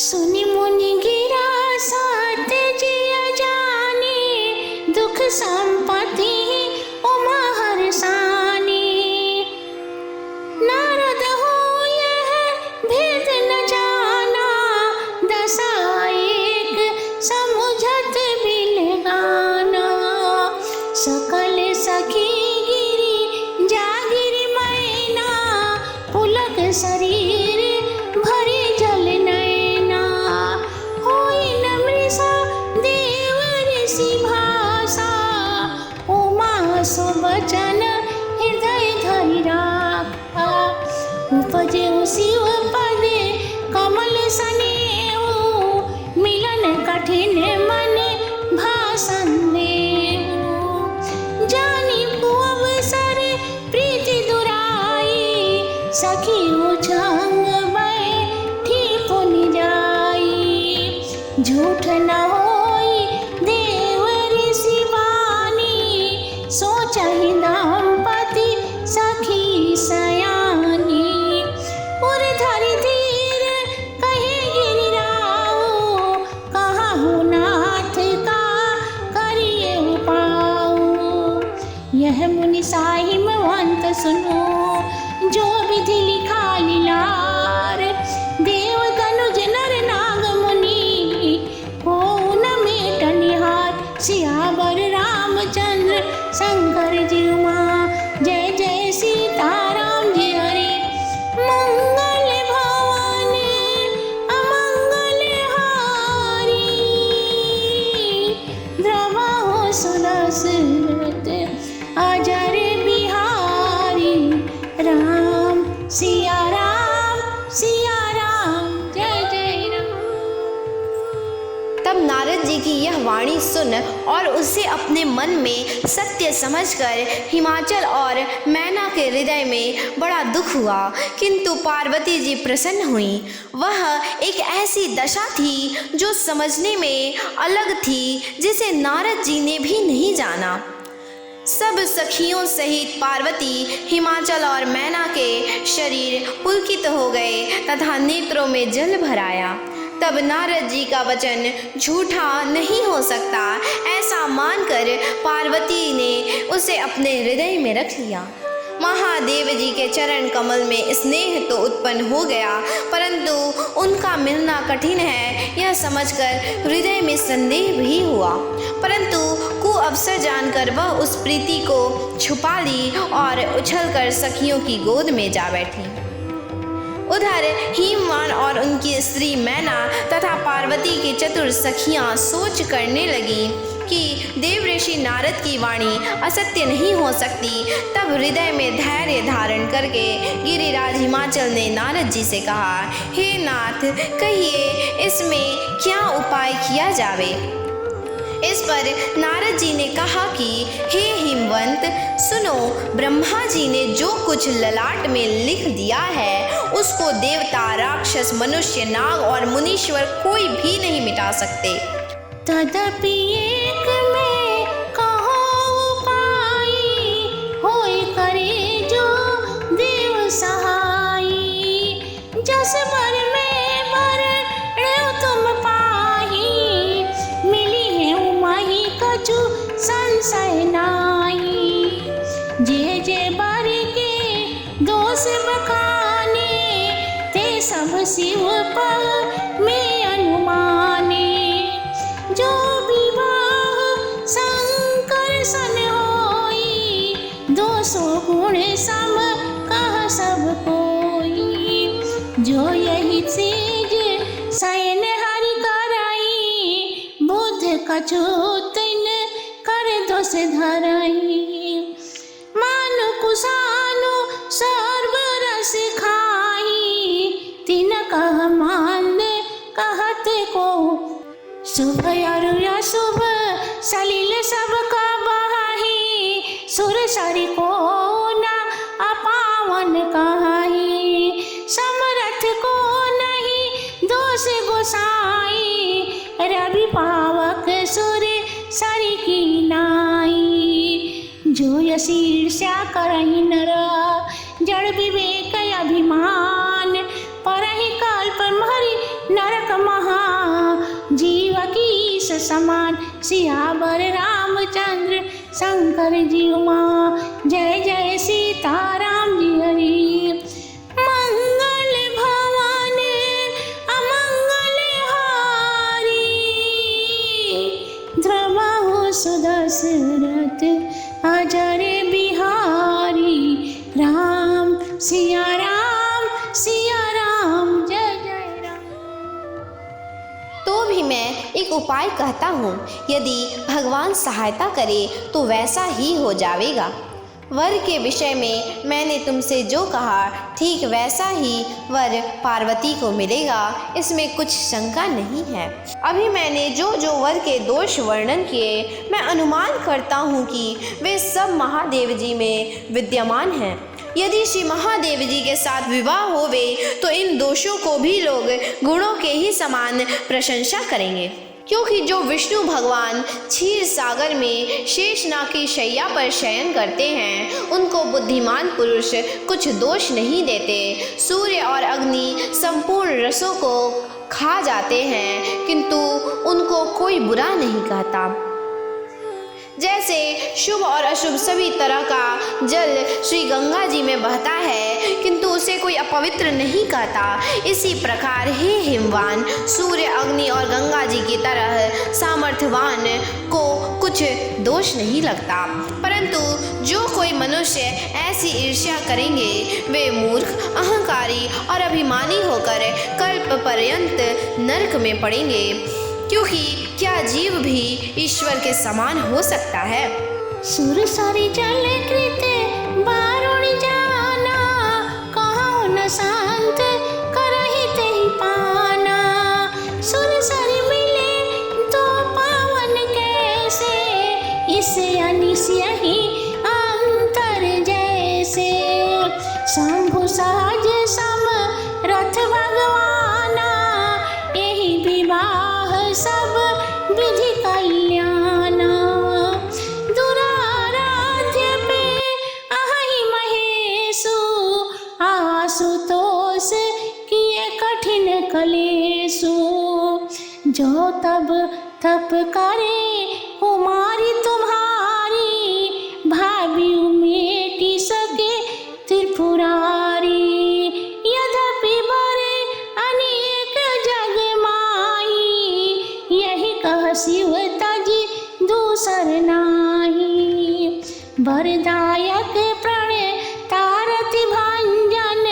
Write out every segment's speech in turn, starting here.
सुनि मुनि गिरा साथ जिया जाने, दुख संपत्ति उमा हरसानी। नारद हो यह भेद न जाना, दशा एक समुझत बिलगाना। सकल सखी गिरी जागिर मैना, पुलक शरीर भरे जल नैना। होई न मृषा देव ऋषि भाषा, उमा सुबचन हृदय धरि राखा। उपजे शिव पदे कमल सनेऊ, मिलन कठिन मन भाषण देऊ। जानी अवसर प्रीति दुराई, सखी उछंग बैठी पुनि जाई। झूठ न होई देव ऋषि वाणी, सोचहि दंपति सखी सयानी। उर धरि धीर कहे गिरिराऊ, कहहु नाथ का करिए उपाऊ। यह मुनि साहिबवंत सुनो, जो विधि लिखा लीलार। देव तनुज नर नाग मुनि, को न मेटनिहार। सियावर रामचंद्र शंकर जी उमा, जय जय सीताराम जी हरि। मंगल भवन अमंगल हारी, द्रवहु सुदशरथ अजर बिहारी। राम सिया राम, जय जय राम। तब नारद जी की यह वाणी सुन और उसे अपने मन में सत्य समझकर हिमाचल और मैना के हृदय में बड़ा दुख हुआ, किंतु पार्वती जी प्रसन्न हुई। वह एक ऐसी दशा थी जो समझने में अलग थी, जिसे नारद जी ने भी नहीं जाना। सब सखियों सहित पार्वती हिमाचल और मैना के शरीर पुलकित हो गए तथा नेत्रों में जल भर आया। तब नारद जी का वचन झूठा नहीं हो सकता, ऐसा मानकर पार्वती ने उसे अपने हृदय में रख लिया। महादेव जी के चरण कमल में स्नेह तो उत्पन्न हो गया, परंतु उनका मिलना कठिन है यह समझकर हृदय में संदेह भी हुआ। परंतु कुअवसर जानकर वह उस प्रीति को छुपा ली और उछलकर सखियों की गोद में जा बैठी। उधर हिमवान और उनकी स्त्री मैना तथा पार्वती की चतुर सखियां सोच करने लगी कि देव ऋषि नारद की वाणी असत्य नहीं हो सकती। तब हृदय में धैर्य धारण करके गिरिराज हिमाचल ने नारद जी से कहा, हे नाथ, कहिए इसमें क्या उपाय किया जावे। इस पर नारद जी ने कहा कि हे हिमवंत, सुनो, ब्रह्मा जी ने जो कुछ ललाट में लिख दिया है उसको देवता, राक्षस, मनुष्य, नाग और मुनीश्वर कोई भी नहीं मिटा सकते। तदपि एक में कहो उपाय, होय करे जो देव सहाई। जस बर में वरण तुम पाही, मिली है उमाही कछु संशय नाई। जे जे बर के दोष बखाने, ते सब शिव पग में अनुमाने। जो विवाह शंकर सन होई, 200 गुण सम कह सब कोई। जो यही चीज शयन हरि कराई, बुद्ध कछु तिन कर दोष धराई। मानु कुसानु सर्व रस खाई, तिन कह मान कहत को। शुभ और अशुभ सलिल सब का बहाही, सुर सरि को न अपावन कहाही। समरथ को नहीं दोष गोसाई, रवि पावक सुर सरि की नाई। जो यश ईर्ष्या करहि नर, जड़ विवेक अभिमान, परहि कल्प मरि नरक महाजीव की समान, सियावर रामचंद्र शंकर जी उमा। जय जय सीताराम जी हरि। मंगल भवन अमंगल हारी, ध्रुवहु सुदशरथ अजर बिहारी। राम सिया राम, जय जय राम। तो भी मैं एक उपाय कहता हूँ, यदि भगवान सहायता करे तो वैसा ही हो जाएगा। वर के विषय में मैंने तुमसे जो कहा ठीक वैसा ही वर पार्वती को मिलेगा, इसमें कुछ शंका नहीं है। अभी मैंने जो जो वर के दोष वर्णन किए, मैं अनुमान करता हूँ कि वे सब महादेव जी में विद्यमान हैं। यदि श्री महादेव जी के साथ विवाह होवे तो इन दोषों को भी लोग गुणों के ही समान प्रशंसा करेंगे, क्योंकि जो विष्णु भगवान क्षीर सागर में शेषनाग की शैया पर शयन करते हैं, उनको बुद्धिमान पुरुष कुछ दोष नहीं देते। सूर्य और अग्नि संपूर्ण रसों को खा जाते हैं, किंतु उनको कोई बुरा नहीं कहता। जैसे शुभ और अशुभ सभी तरह का जल श्री गंगा जी में बहता है, किंतु उसे कोई अपवित्र नहीं कहता, इसी प्रकार हे हिमवान, सूर्य अग्नि और गंगा जी की तरह सामर्थ्यवान को कुछ दोष नहीं लगता। परंतु जो कोई मनुष्य ऐसी ईर्ष्या करेंगे, वे मूर्ख, अहंकारी और अभिमानी होकर कल्प पर्यंत नरक में पड़ेंगे, क्योंकि क्या जीव भी ईश्वर के समान हो सकता है। सुर सरी जल कृत बारुण जाना, कहो न शांत करहि तेहि पाना। सुर सरी मिले तो पावन कैसे, इसे अनिस यही अंतर जैसे। शंभु सहज सम रथ भगवाना, यही विवाह सब विधि कल्याणा। दुराराध्य पे अहि महेशु, आशुतोष किए कठिन कलेशु। जो तब तप करे कुमारी तुम्हारी, भाभी उमेटी सके त्रिपुरारी। यद्यपि बरे अनेक जग माही, यही कह शिव तजी दूसर नाही। वरदायक प्रणय तारति भंजन,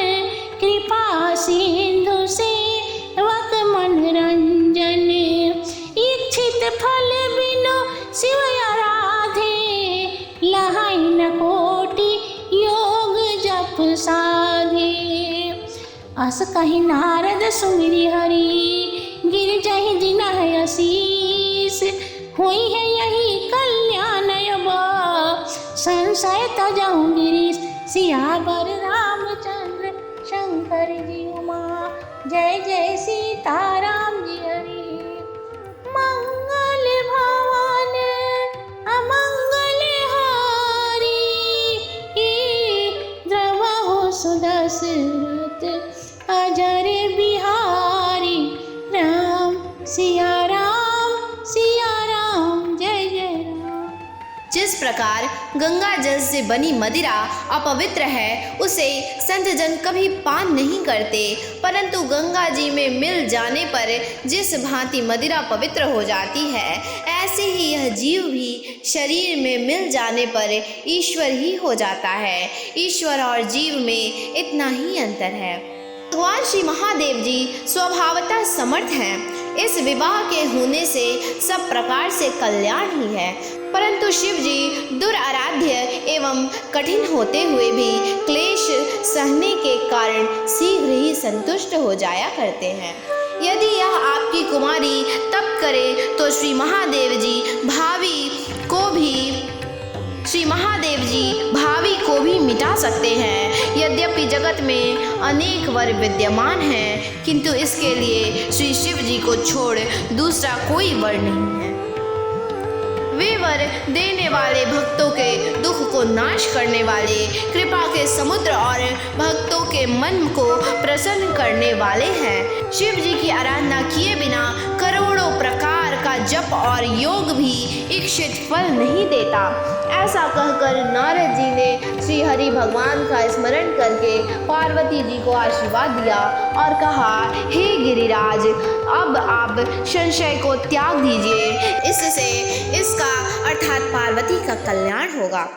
कृपा सिंधु सेवक मनरंजन। इच्छित फल बिनु शिव आराधे, लहाई न कोटि योग जप साधे। अस कहि नारद सुमिरि हरि, गिर जहि दिन है आशीष। हुई है यही कल्याण अब, संशय तजहु गिरीश। सियावर रामचंद्र शंकर जी उमा। जय जय सीताराम जी हरि। मंगल भवन अमंगल हारी, द्रवहु सुदशरथ अजर बिहारी। राम सिया राम, जय जय राम। जिस प्रकार गंगा जल से बनी मदिरा अपवित्र है, उसे संत जन कभी पान नहीं करते, परंतु गंगा जी में मिल जाने पर जिस भांति मदिरा पवित्र हो जाती है, ऐसे ही यह जीव भी शरीर में मिल जाने पर ईश्वर ही हो जाता है। ईश्वर और जीव में इतना ही अंतर है। भगवान श्री महादेव जी स्वभावतः समर्थ हैं। इस विवाह के होने से सब प्रकार से कल्याण ही है, परंतु शिव जी दुराराध्य एवं कठिन होते हुए भी क्लेश सहने के कारण शीघ्र ही संतुष्ट हो जाया करते हैं। यदि यह आपकी कुमारी तप करे तो श्री महादेव जी भावी को भी मिटा सकते हैं। यद्यपि जगत में अनेक वर विद्यमान हैं, किंतु इसके लिए श्री शिव जी को छोड़ दूसरा कोई वर नहीं है। वे वर देने वाले, भक्तों के दुख को नाश करने वाले, कृपा के समुद्र और भक्तों के मन को प्रसन्न करने वाले हैं। शिव जी की आराधना किए बिना करोड़ों प्रकार का जप और योग भी इच्छित फल नहीं देता। ऐसा कहकर नारद जी ने श्री हरि भगवान का स्मरण करके पार्वती जी को आशीर्वाद दिया और कहा, हे गिरिराज, अब आप संशय को त्याग दीजिए, इससे इसका अर्थात पार्वती का कल्याण होगा।